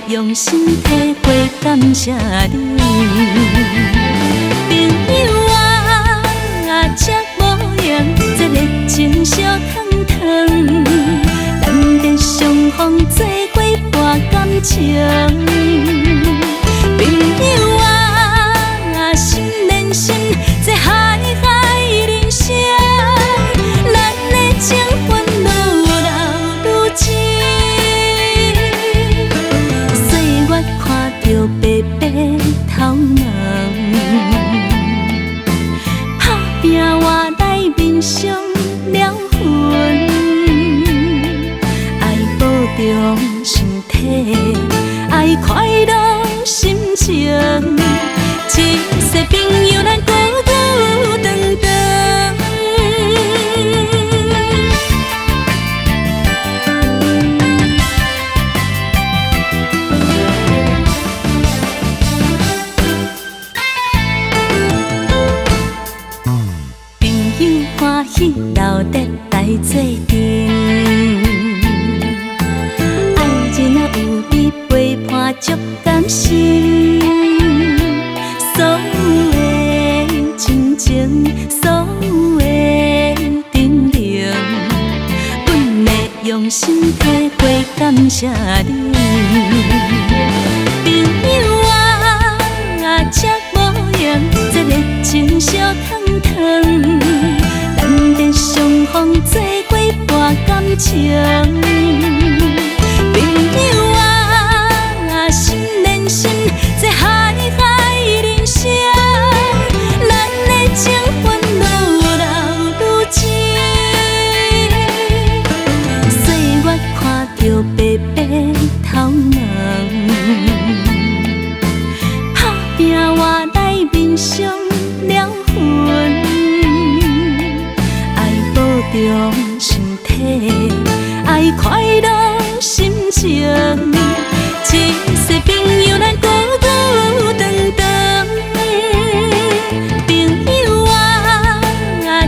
用心体会感谢你。朋友啊，这无样，这个情小汤汤，咱得相逢做伙博感情。朋友啊，心连心，这海海人生，咱的情分愈老愈深。岁月看着白白头毛，打拼活来面上了痕，爱保重身体，爱快乐心情，一世朋友咱久久长长。朋友欢喜留得来做阵，爱情啊有你陪伴足甘心。所有的亲情，所有的珍重，阮会用心体会感谢你。朋友啊，这无样，这个情小汤汤，咱得相逢做伙博感情。朋友啊，心连心，这海海人生，咱的情分愈老愈深。岁月看着白白头毛，打拼活来面上了痕，爱保重身体，爱快乐心情，一世朋友咱久久长长。朋友啊，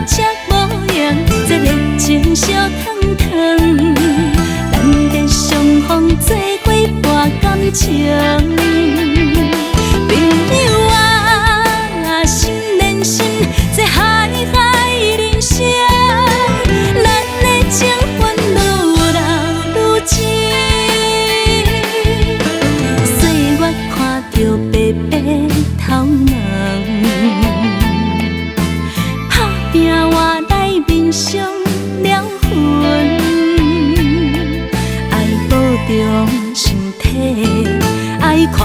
这无样，这个情小汤汤，咱得相逢做伙博感情。朋友啊，心连心，这海海人生，咱的情分愈老愈深。岁月看着白白头毛，打拼活来面上了痕，爱保重身体，爱快